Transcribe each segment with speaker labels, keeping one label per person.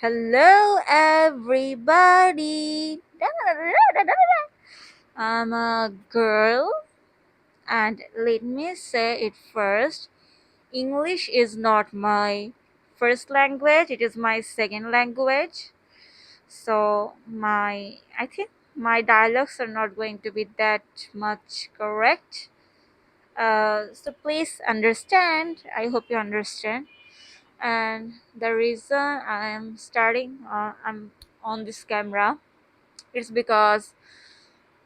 Speaker 1: Hello, everybody. I'm a girl, and let me say it first. English is not my first language, it is my second language. So, I think my dialogues are not going to be that much correct. So, please understand. I hope you understand. And the reason I'm on this camera is because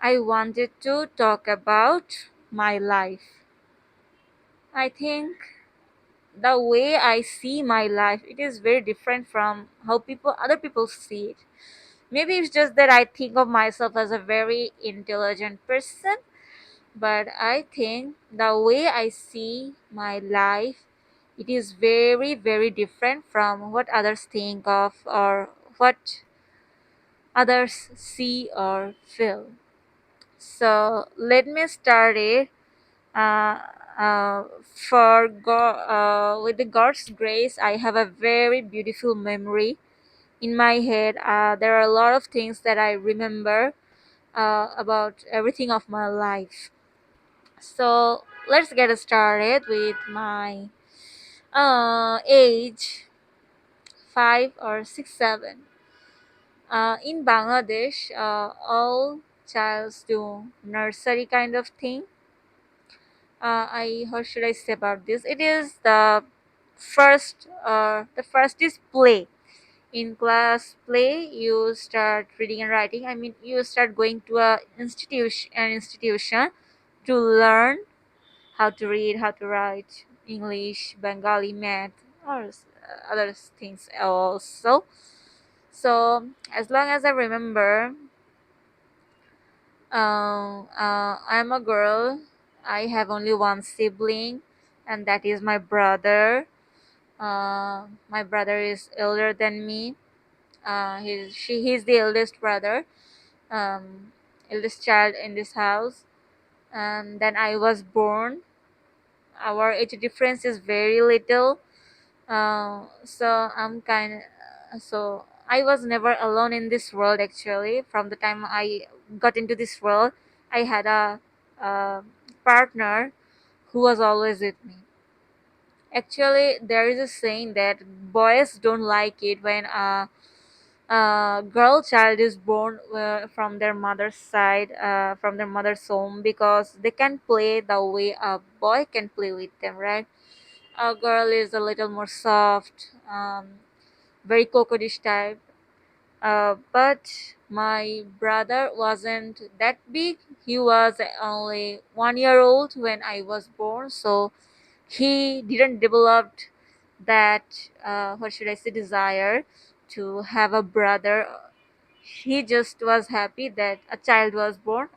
Speaker 1: I wanted to talk about my life. I think the way I see my life, it is very different from how other people see it. Maybe it's just that I think of myself as a very intelligent person, but I think the way I see my life, it is very very different from what others think of or what others see or feel. So let me start it. Uh, with the God's grace, I have a very beautiful memory in my head. There are a lot of things that I remember about everything of my life. So let's get started with my age 5 or 6, 7. In Bangladesh, all childs do nursery kind of thing. How should I say about this? It is the first is play. In class play, you start reading and writing. I mean, you start going to an institution to learn how to read, how to write English, Bengali, math, or other things also. So as long as I remember, I'm a girl. I have only one sibling, and that is my brother. My brother is elder than me. He's the eldest brother, eldest child in this house. And then I was born. Our age difference is very little. So I was never alone in this world. Actually, from the time I got into this world, I had a partner who was always with me. Actually, there is a saying that boys don't like it when a girl child is born from their mother's side, from their mother's home, because they can play the way a boy can play with them, right? A girl is a little more soft, very coquettish type. But my brother wasn't that big. He was only 1 year old when I was born, so he didn't develop that, what should I say, desire to have a brother. He just was happy that a child was born.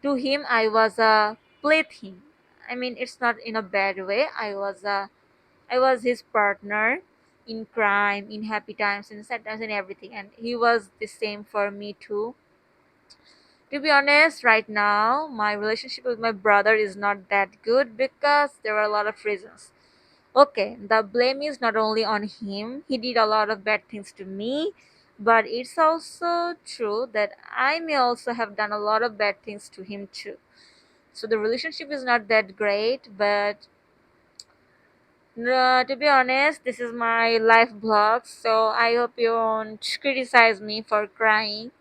Speaker 1: To him, I was a plaything. I mean, it's not in a bad way. I was his partner in crime, in happy times, in sad times, and everything. And he was the same for me too. To be honest, right now, my relationship with my brother is not that good because there are a lot of reasons. Okay, the blame is not only on him, he did a lot of bad things to me, but it's also true that I may also have done a lot of bad things to him too. So the relationship is not that great, but to be honest, this is my life blog, so I hope you won't criticize me for crying.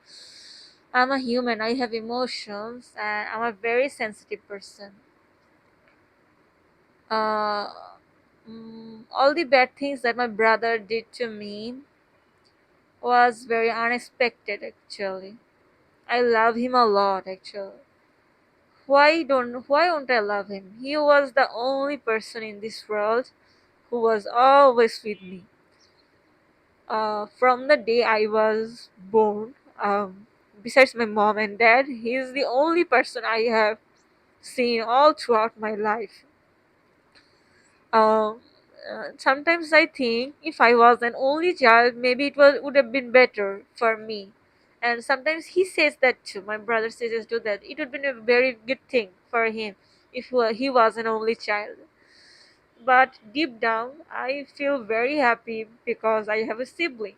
Speaker 1: I'm a human, I have emotions, and I'm a very sensitive person. Uh, all the bad things that my brother did to me was very unexpected, actually. I love him a lot, actually. Why won't I love him? He was the only person in this world who was always with me. From the day I was born, besides my mom and dad, he is the only person I have seen all throughout my life. Um, Sometimes I think if I was an only child, maybe would have been better for me. And sometimes he says that too. My brother says too that it would have been a very good thing for him if he was an only child. But deep down, I feel very happy because I have a sibling.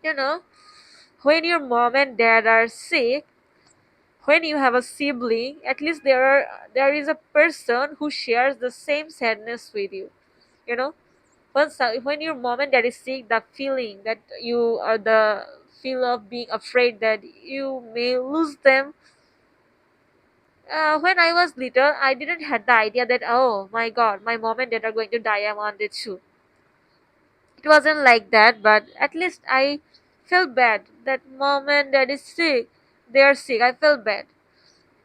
Speaker 1: You know, when your mom and dad are sick, when you have a sibling, at least there is a person who shares the same sadness with you. You know, when your mom and dad is sick, the feeling that you are the feel of being afraid that you may lose them. When I was little, I didn't had the idea that, oh my god, my mom and dad are going to die. I wanted to. It wasn't like that, but at least I felt bad that mom and dad is sick. They are sick. I felt bad.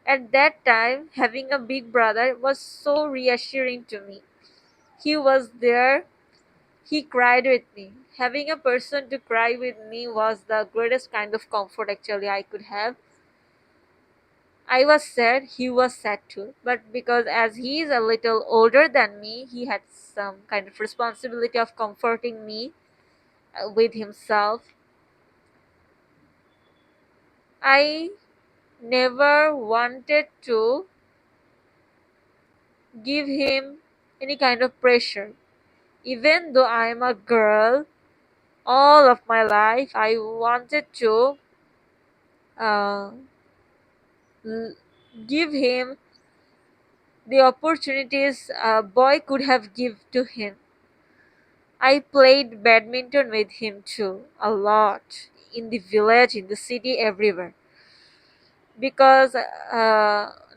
Speaker 1: At that time, having a big brother was so reassuring to me. He was there. He cried with me. Having a person to cry with me was the greatest kind of comfort actually I could have. I was sad, he was sad too. But because as he is a little older than me, he had some kind of responsibility of comforting me with himself. I never wanted to give him any kind of pressure. Even though I am a girl, all of my life I wanted to uh, l- give him the opportunities a boy could have give to him. I played badminton with him too, a lot, in the village, in the city, everywhere. Because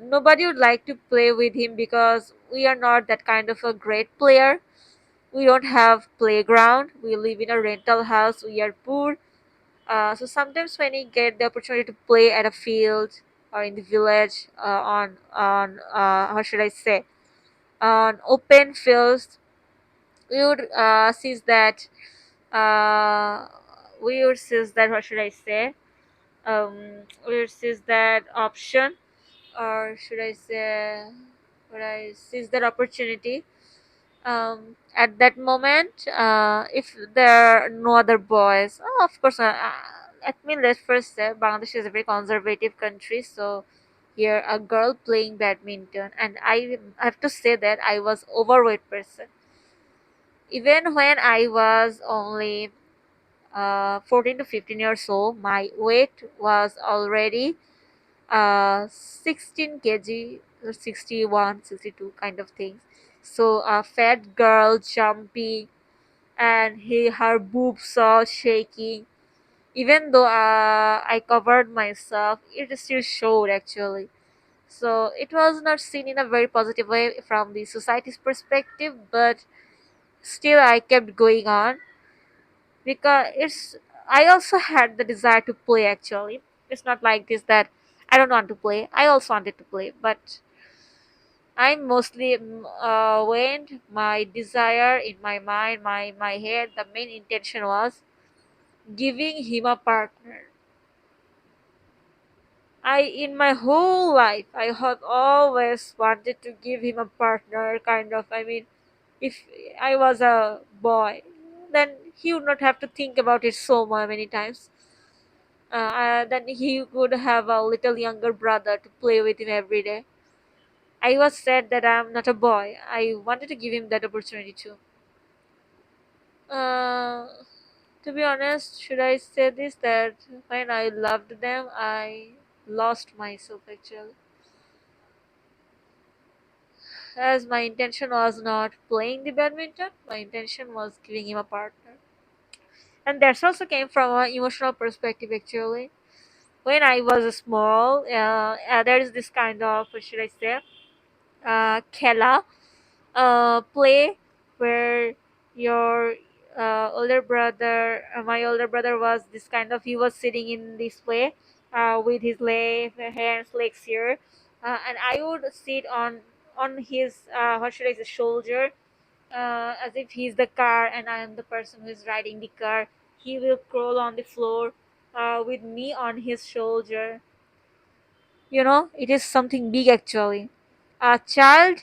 Speaker 1: nobody would like to play with him because we are not that kind of a great player. We don't have playground. We live in a rental house. We are poor. So sometimes when we get the opportunity to play at a field or in the village on how should I say, on open fields, we would see that uh, we would see that what should I say, we would see that option, or should I say, would I seize that opportunity at that moment, if there are no other boys. Oh, of course, let me let's first say Bangladesh is a very conservative country, so here a girl playing badminton, and I have to say that I was overweight person. Even when I was only 14 to 15 years old, my weight was already 16 kg, or 61, 62 kind of things. So a fat girl jumping, and her boobs all shaking. Even though I covered myself, it still showed actually. So it was not seen in a very positive way from the society's perspective, but still I kept going on because I also had the desire to play actually. It's not like this that I don't want to play. I also wanted to play, but I mostly went my desire in my mind, my head. The main intention was giving him a partner. I in my whole life I have always wanted to give him a partner. Kind of. I mean, if I was a boy, then he would not have to think about it so many times. Then he would have a little younger brother to play with him every day. I was sad that I'm not a boy. I wanted to give him that opportunity too. Uh, to be honest, should I say this that when I loved them, I lost myself actually. As my intention was not playing the badminton, my intention was giving him a partner. And that also came from an emotional perspective actually. When I was small, there is this kind of, what should I say, khela, play where your my older brother was this kind of, he was sitting in this way with his legs here, and I would sit on his what should I say, shoulder, as if he's the car and I am the person who is riding the car. He will crawl on the floor with me on his shoulder. It is something big actually. A child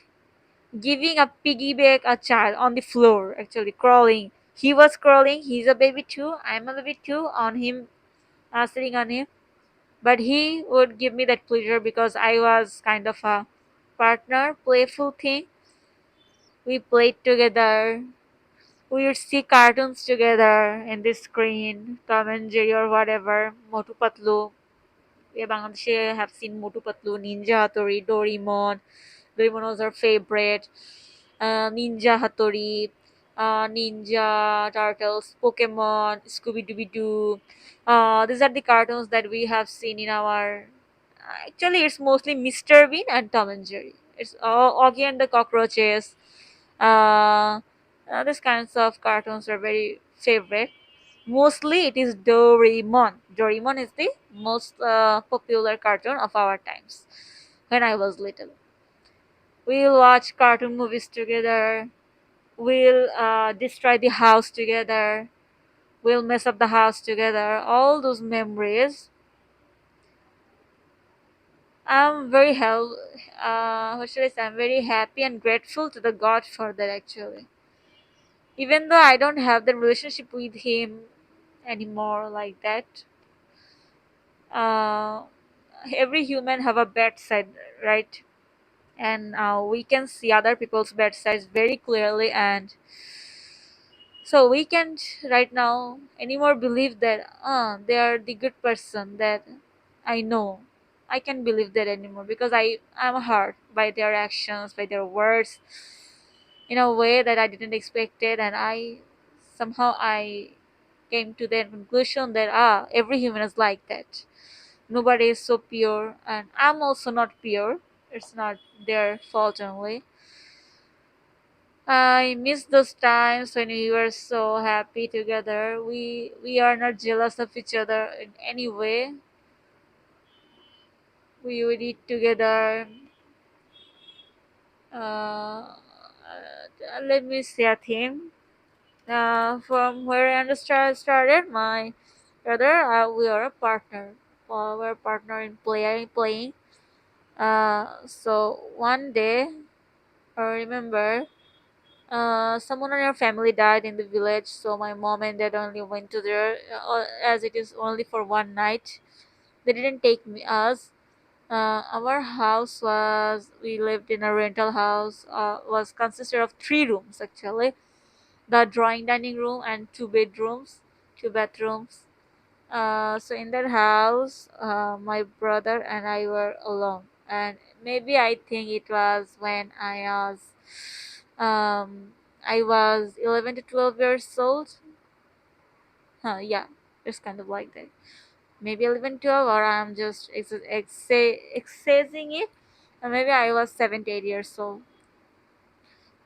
Speaker 1: giving a piggyback a child on the floor, actually crawling. He was crawling. He's a baby too. I'm a baby too. On him, sitting on him. But he would give me that pleasure because I was kind of a partner, playful thing We played together. We would see cartoons together in the screen, Tom and Jerry or whatever, Motu Patlu. We Bangladeshi have seen Motu Patlu, Ninja Hattori, Doraemon. Doraemon was our favorite. Ninja Hattori, Ninja Turtles, Pokemon, Scooby Dooby Doo. These are the cartoons that we have seen in our. Actually, it's mostly Mr. Bean and Tom and Jerry. It's Augie and the Cockroaches. Uh, these kinds of cartoons are very favorite. Mostly, it is Doraemon. Doraemon is the most popular cartoon of our times. When I was little, we'll watch cartoon movies together. We'll destroy the house together. We'll mess up the house together. All those memories. I'm very what should I say? I'm very happy and grateful to the God for that actually. Even though I don't have the relationship with Him anymore like that, uh, every human have a bad side, right? And we can see other people's bad sides very clearly, and so we can't right now anymore believe that they are the good person that I know. I can't believe that anymore because I'm hurt by their actions, by their words, in a way that I didn't expect it, and I came to the conclusion that every human is like that. Nobody is so pure, and I'm also not pure. It's not their fault only. I miss those times when we were so happy together. We are not jealous of each other in any way. We would eat together. Let me see a theme. From where I understand started, my brother, we are a partner. We're a partner in playing. So one day, I remember, someone in our family died in the village, so my mom and dad only went to there, as it is only for one night. They didn't take us. Our house was we lived in a rental house. Was consisted of three rooms actually: the drawing dining room and two bedrooms, two bathrooms. So in that house, my brother and I were alone, and maybe I think it was when I was 11 to 12 years old. Yeah, it's kind of like that. Maybe 11, 12, or I'm just excessing it. Or maybe I was 7 to 8 years old.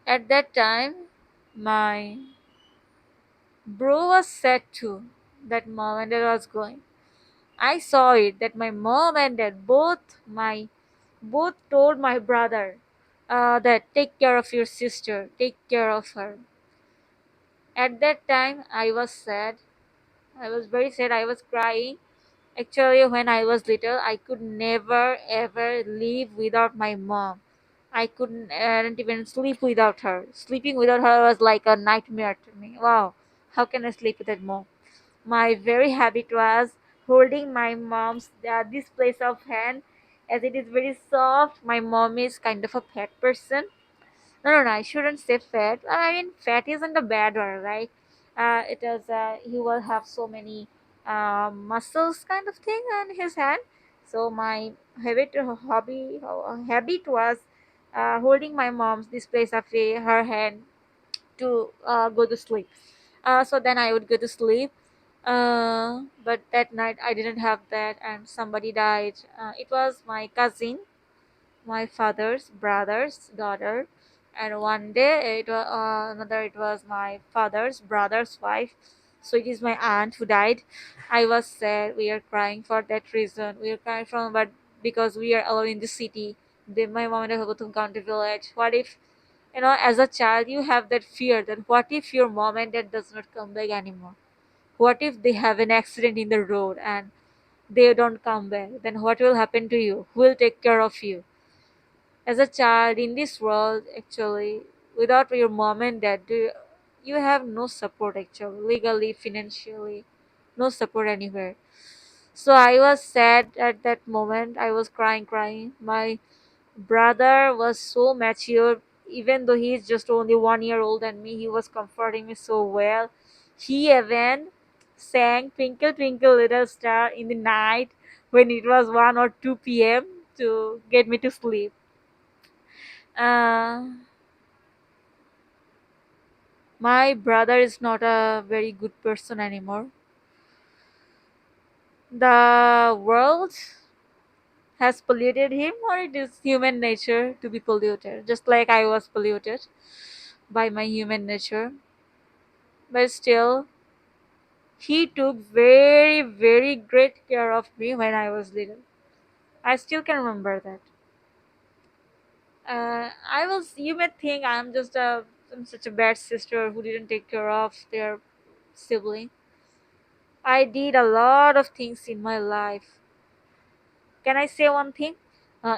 Speaker 1: At that time, my bro was sad too that mom and dad was going. I saw it that my mom and dad both told my brother that take care of your sister, take care of her. At that time, I was sad. I was very sad. I was crying. Actually, when I was little, I could never ever live without my mom. I couldn't not even sleep without her. Sleeping without her was like a nightmare to me. Wow, how can I sleep without mom? My very habit was holding my mom's this place of hand, as it is very soft. My mom is kind of a fat person. No, no, no, I shouldn't say fat. I mean, fat isn't a bad word, right? It is, he will have so many muscles kind of thing on his hand. So my habit was holding my mom's this place of her hand to go to sleep. So then I would go to sleep. But that night I didn't have that, and somebody died. It was my cousin, my father's brother's daughter, and one day it was my father's brother's wife. So it is my aunt who died. I was sad. We are crying for that reason. We are crying from but because we are alone in the city. My mom and dad have to come to village. What if as a child you have that fear that what if your mom and dad does not come back anymore? What if they have an accident in the road and they don't come back? Then what will happen to you? Who will take care of you? As a child in this world, actually, without your mom and dad, you have no support actually, legally, financially, no support anywhere. So I was sad at that moment. I was crying. My brother was so mature. Even though he is just only 1 year old than me, he was comforting me so well. He even sang Twinkle Twinkle Little Star in the night when it was 1 or 2 p.m. to get me to sleep. Uh, my brother is not a very good person anymore. The world has polluted him, or it is human nature to be polluted, just like I was polluted by my human nature. But still, he took very, very great care of me when I was little. I still can remember that. You may think I'm such a bad sister who didn't take care of their sibling. I did a lot of things in my life. Can I say one thing?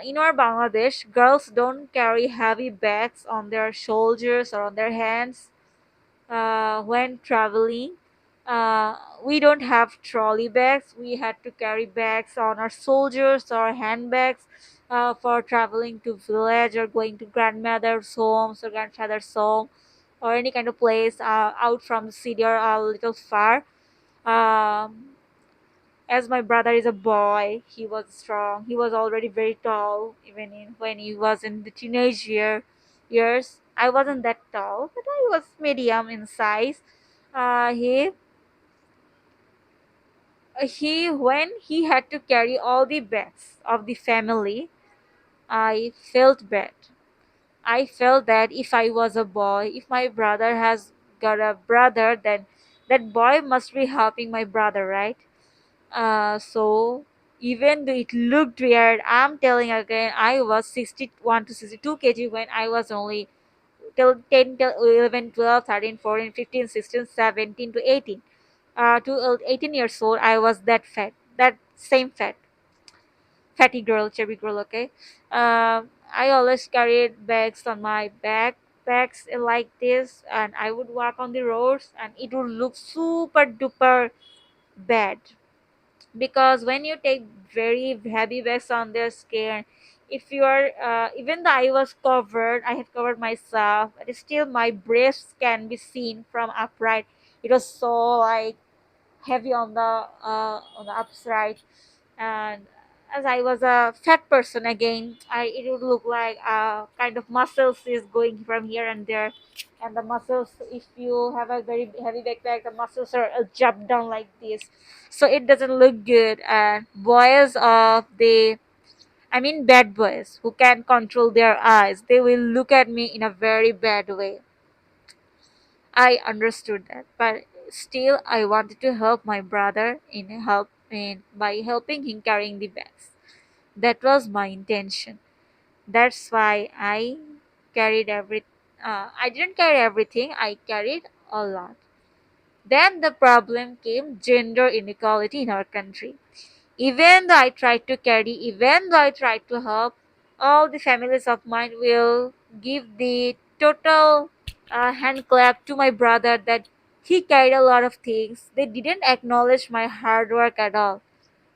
Speaker 1: In our Bangladesh, girls don't carry heavy bags on their shoulders or on their hands when traveling. We don't have trolley bags. We had to carry bags on our soldiers or handbags for traveling to village or going to grandmother's homes or grandfather's home or any kind of place out from the city or a little far. Um, as my brother is a boy, he was strong. He was already very tall, even when he was in the years. I wasn't that tall, but I was medium in size. Uh, he he when he had to carry all the bags of the family, I felt bad. I felt that if I was a boy, if my brother has got a brother, then that boy must be helping my brother, right? So even though it looked weird, I'm telling again, I was 61 to 62 kg when I was only till 10 till 11, 12, 13, 14, 15, 16, 17 to 18. To 18 years old, I was that fat, that same fatty girl, chubby girl, okay? I always carried bags on my backpacks like this, and I would walk on the roads, and it would look super duper bad because when you take very heavy bags on their skin, if you are even though I was covered, I have covered myself, but still my breasts can be seen from upright. It was so like heavy on the upside, and as I was a fat person again, it would look like kind of muscles is going from here and there, and the muscles, if you have a very heavy backpack, the muscles are jump down like this, so it doesn't look good. And boys of the I mean bad boys who can control their eyes, they will look at me in a very bad way. I understood that, but still I wanted to help my brother in by helping him carrying the bags. That was my intention. That's why carried every I didn't carry everything, I carried a lot. Then the problem came gender inequality in our country. Even though I tried to carry, even though I tried to help, all the families of mine will give the total hand clap to my brother that he carried a lot of things. They didn't acknowledge my hard work at all.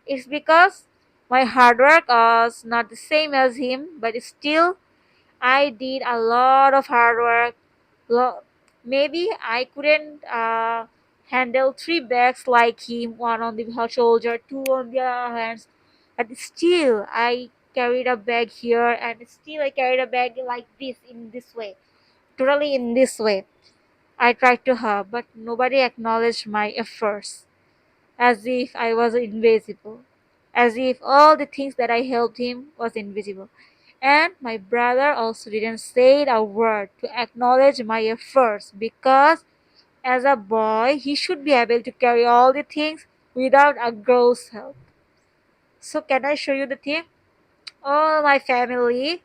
Speaker 1: It's because my hard work was not the same as him, but still I did a lot of hard work. Maybe I couldn't handle three bags like him, one on the shoulder, two on the hands, but still I carried a bag here, and still I carried a bag like this in this way, totally in this way. I tried to help, but nobody acknowledged my efforts, as if I was invisible, as if all the things that I helped him was invisible. And my brother also didn't say a word to acknowledge my efforts because as a boy he should be able to carry all the things without a girl's help. So can I show you the thing? All my family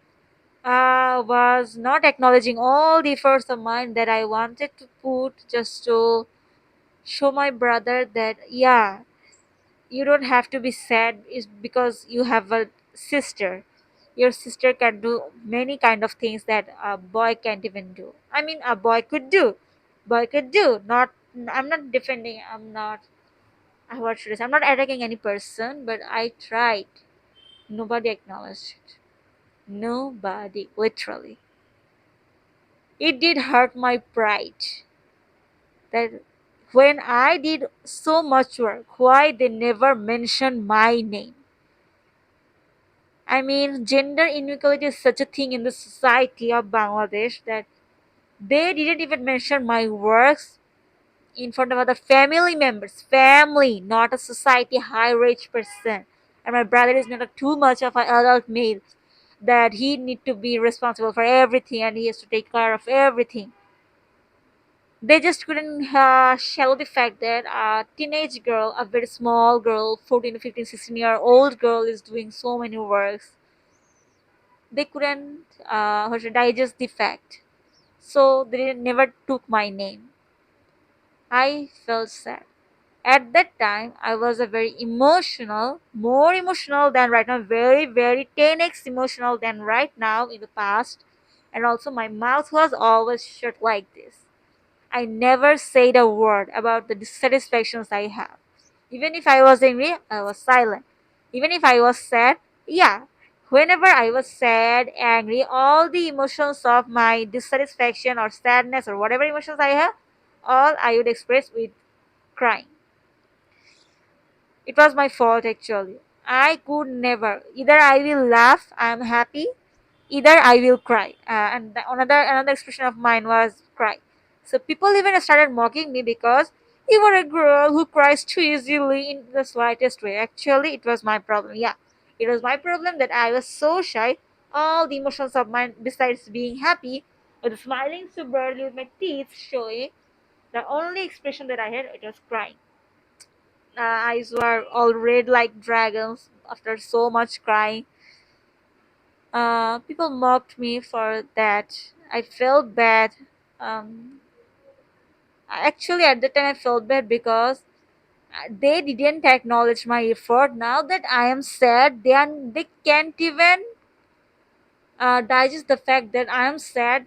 Speaker 1: was not acknowledging all the efforts of mine that I wanted to put just to show my brother that yeah, you don't have to be sad is because you have a sister. Your sister can do many kind of things that a boy can't even do. I mean a boy could do, not, I'm not defending, I'm not what should I say, I'm not attacking any person, but I tried. Nobody acknowledged it. Nobody, literally. It did hurt my pride that when I did so much work, why they never mentioned my name. I mean, gender inequality is such a thing in the society of Bangladesh that they didn't even mention my works in front of other family members. Family, not a society high rich person. And my brother is not a too much of an adult male that he need to be responsible for everything and he has to take care of everything. They just couldn't shallow the fact that a teenage girl, a very small girl, 14 to 15, 16-year-old girl is doing so many works. They couldn't digest the fact. So they never took my name. I felt sad. At that time, I was a very emotional, more emotional than right now, very, very 10x emotional than right now in the past. And also, my mouth was always shut like this. I never said a word about the dissatisfactions I have. Even if I was angry, I was silent. Even if I was sad, yeah. Whenever I was sad, angry, all the emotions of my dissatisfaction or sadness or whatever emotions I have, all I would express with crying. It was my fault actually. I could never. Either I will laugh, I am happy, either I will cry. Another expression of mine was cry. So people even started mocking me because you were a girl who cries too easily in the slightest way. Actually, it was my problem. Yeah, it was my problem that I was so shy. All the emotions of mine, besides being happy, with smiling so brightly with my teeth showing, the only expression that I had it was crying. Eyes were all red like dragons after so much crying. People mocked me for that. I felt bad. Um, Actually, at the time, I felt bad because they didn't acknowledge my effort. Now that I am sad, they can't even digest the fact that I am sad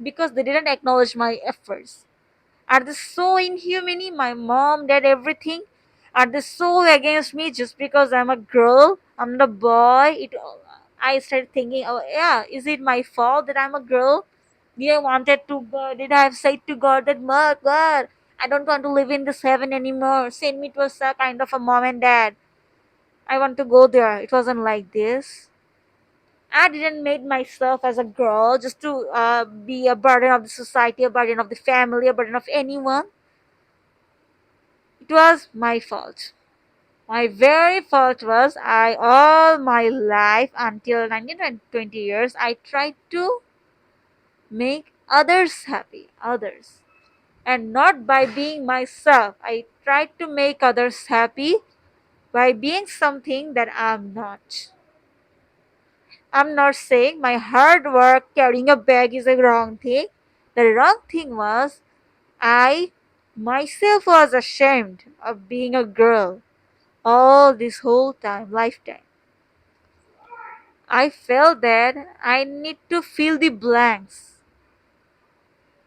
Speaker 1: because they didn't acknowledge my efforts. Are they so inhumane? My mom did everything. Are they so against me just because I'm a girl? I'm not a boy. I started thinking, oh yeah, is it my fault that I'm a girl? Did I wanted to go? Did I have said to God that, God, I don't want to live in this heaven anymore. Send me to a kind of a mom and dad. I want to go there. It wasn't like this. I didn't make myself as a girl just to be a burden of the society, a burden of the family, a burden of anyone. It was my fault. My very fault was I all my life until 19 and 20 years I tried to make others happy, others. And not by being myself. I tried to make others happy by being something that I'm not. I'm not saying my hard work carrying a bag is a wrong thing. The wrong thing was I myself was ashamed of being a girl all this whole time, lifetime. I felt that I need to fill the blanks.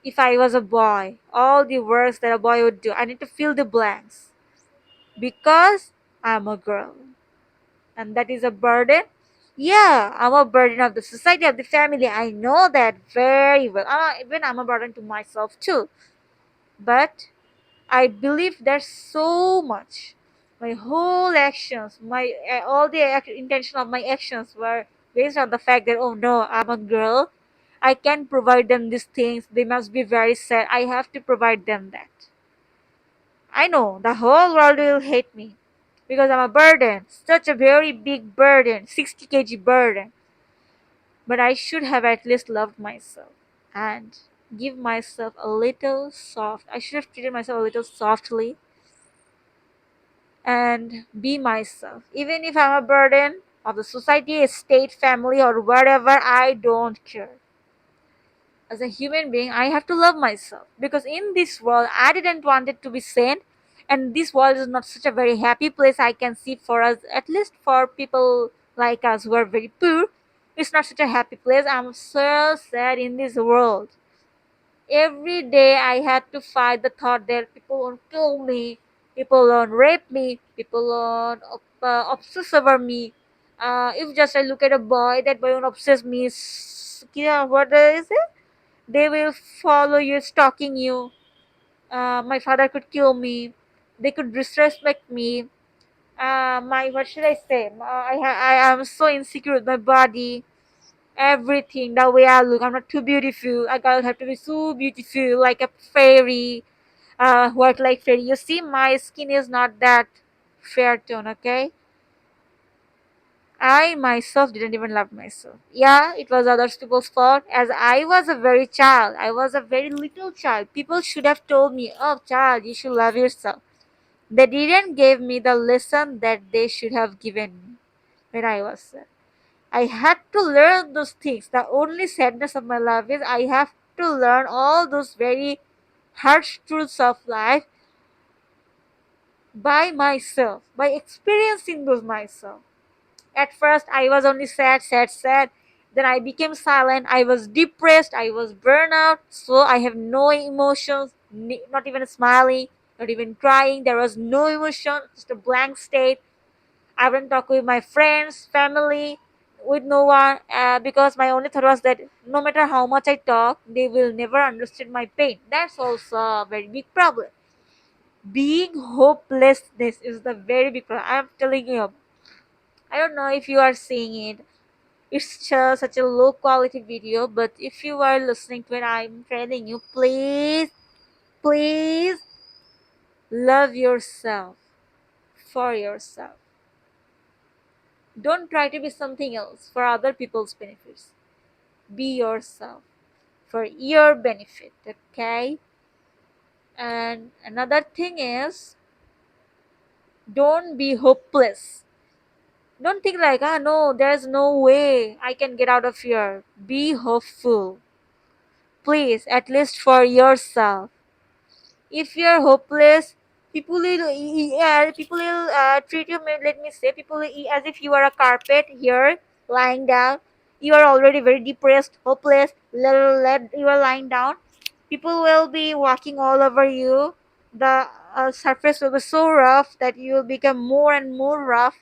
Speaker 1: If I was a boy, all the works that a boy would do, I need to fill the blanks because I'm a girl. And that is a burden. Yeah, I'm a burden of the society, of the family. I know that very well. Even I'm a burden to myself too. But I believe there's so much. My whole actions, my all the intention of my actions were based on the fact that oh no, I'm a girl. I can provide them these things. They must be very sad. I have to provide them that. I know the whole world will hate me because I'm a burden, such a very big burden, 60 kg burden. But I should have at least loved myself and give myself a little soft. I should have treated myself a little softly and be myself. Even if I'm a burden of the society, state, family, or whatever, I don't care. As a human being, I have to love myself because in this world, I didn't want it to be sane, and this world is not such a very happy place. I can see for us, at least for people like us who are very poor, it's not such a happy place. I'm so sad in this world. Every day I had to fight the thought that people won't kill me, people won't rape me, people won't obsess over me. If just I look at a boy, that boy won't obsess me. Yeah, what is it? They will follow you, stalking you. My father could kill me. They could disrespect me. My what should I say? I am so insecure with my body. Everything, the way I look, I'm not too beautiful. I gotta have to be so beautiful, like a fairy. What like fairy? You see, my skin is not that fair tone. Okay, I myself didn't even love myself. Yeah, it was other people's fault. As I was a very child, I was a very little child. People should have told me, "Oh, child, you should love yourself." They didn't give me the lesson that they should have given me when I was. I had to learn those things. The only sadness of my life is I have to learn all those very harsh truths of life by myself, by experiencing those myself. At first, I was only sad, sad, sad. Then I became silent. I was depressed. I was burnout. So I have no emotions, not even smiling, not even crying. There was no emotion, just a blank state. I wouldn't talk with my friends, family, with no one, because my only thought was that no matter how much I talk, they will never understand my pain. That's also a very big problem. Being hopelessness is the very big problem. I'm telling you. I don't know if you are seeing it. It's just such a low quality video, but if you are listening to it, I'm telling you, please, please love yourself for yourself. Don't try to be something else for other people's benefits. Be yourself for your benefit, okay? And another thing is, don't be hopeless. Don't think like, ah, no, there's no way I can get out of here. Be hopeful. Please, at least for yourself. If you're hopeless, people will treat you, let me say, people will as if you are a carpet here, lying down. You are already very depressed, hopeless, you are lying down. People will be walking all over you. The surface will be so rough that you will become more and more rough.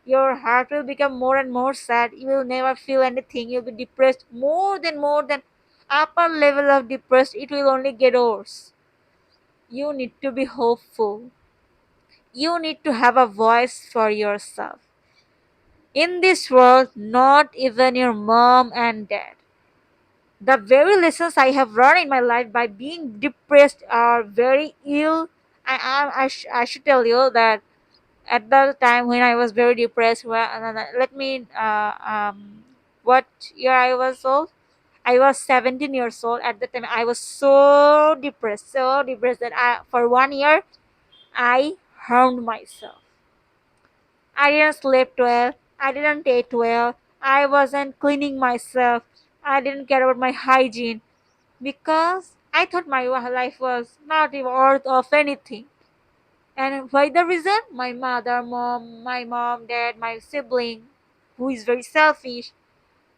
Speaker 1: Your heart will become more and more sad. You will never feel anything. You'll be depressed more than upper level of depressed. It will only get worse. You need to be hopeful. You need to have a voice for yourself. In this world, not even your mom and dad. The very lessons I have learned in my life by being depressed are very ill. I should tell you that at the time when I was very depressed, let me, what year I was old? I was 17 years old at the time. I was so depressed that for 1 year, I harmed myself. I didn't sleep well. I didn't eat well. I wasn't cleaning myself. I didn't care about my hygiene because I thought my life was not even worth of anything. And why the reason? My mom, dad, my sibling, who is very selfish.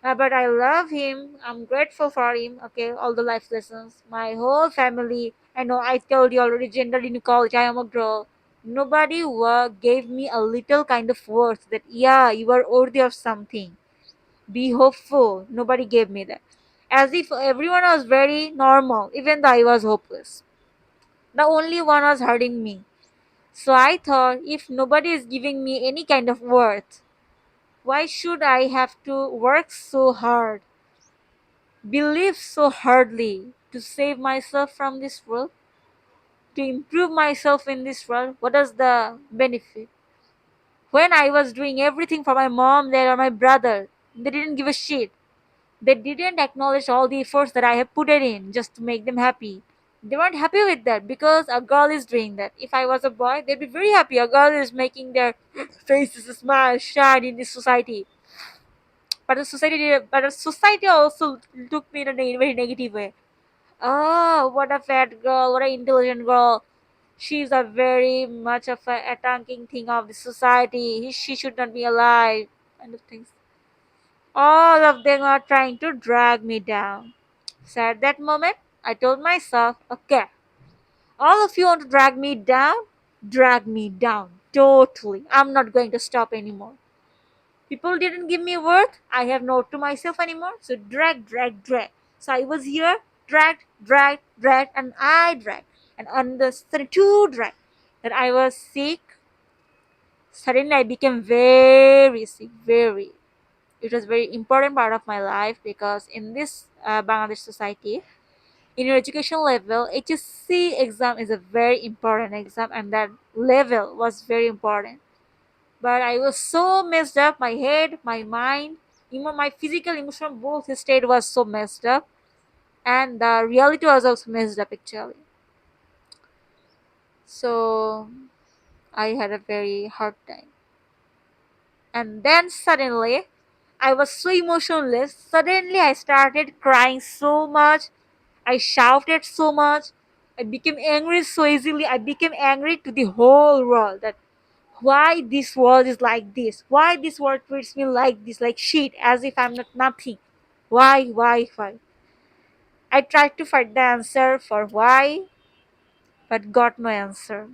Speaker 1: But I love him. I'm grateful for him. Okay, all the life lessons. My whole family. I know I told you already, gender inequality. I am a girl. Nobody gave me a little kind of words that, yeah, you are worthy of something. Be hopeful. Nobody gave me that. As if everyone was very normal, even though I was hopeless. The only one was hurting me. So I thought, if nobody is giving me any kind of worth, why should I have to work so hard, believe so hardly to save myself from this world, to improve myself in this world? What is the benefit? When I was doing everything for my mom, dad, or my brother, they didn't give a shit. They didn't acknowledge all the efforts that I have put it in just to make them happy. They weren't happy with that because a girl is doing that. If I was a boy, they'd be very happy. A girl is making their faces smile, shine in this society. But the society also took me in a very negative way. Oh, what a fat girl! What an intelligent girl! She's a very much of a attacking thing of the society. She should not be alive. Kind of things. All of them are trying to drag me down. So at that moment, I told myself, okay, all of you want to drag me down? Drag me down. Totally. I'm not going to stop anymore. People didn't give me worth. I have no to myself anymore. So drag, drag, drag. So I was here. dragged, and I dragged. And on the 32 drag that I was sick, suddenly I became very sick, very. It was very important part of my life because in this Bangladesh society, in your education level, HSC exam is a very important exam, and that level was very important. But I was so messed up, my head, my mind, even my physical, emotional, both state was so messed up, and the reality was also messed up actually. So I had a very hard time. And then suddenly, I was so emotionless. Suddenly, I started crying so much. I shouted so much. I became angry so easily. I became angry to the whole world that why this world is like this. Why this world treats me like this, like shit, as if I'm not nothing. Why? I tried to find the answer for why, but got no answer.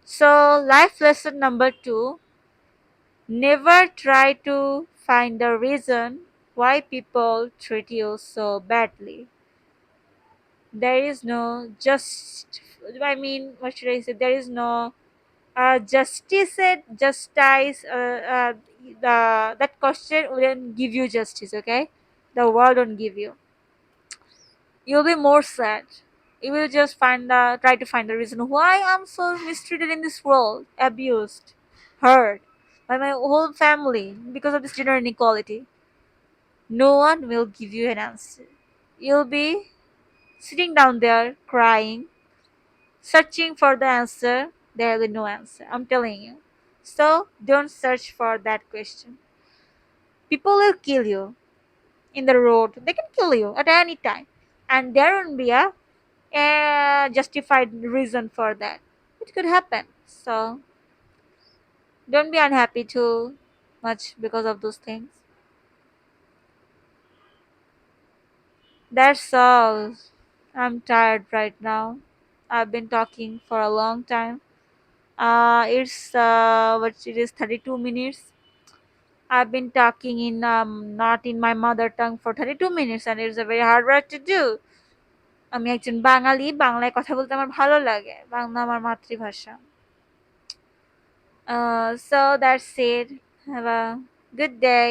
Speaker 1: So, life lesson number two, never try to find the reason why people treat you so badly. There is no just, I mean, what should I say? There is no justice. That question wouldn't give you justice, okay? The world won't give you. You'll be more sad. You will just try to find the reason why I'm so mistreated in this world, abused, hurt by my whole family because of this gender inequality. No one will give you an answer. You'll be sitting down there crying, searching for the answer. There will be no answer. I'm telling you. So don't search for that question. People will kill you in the road. They can kill you at any time, and there won't be a justified reason for that. It could happen. So don't be unhappy too much because of those things. That's all. I'm tired right now. I've been talking for a long time. It's what it is 32 minutes. I've been talking in not in my mother tongue for 32 minutes, and it's a very hard work to do. আমি একজন বাঙালি, বাংলায় কথা বলতে আমার ভালো লাগে। বাংলা আমার মাতৃভাষা। So that's it. Have a good day.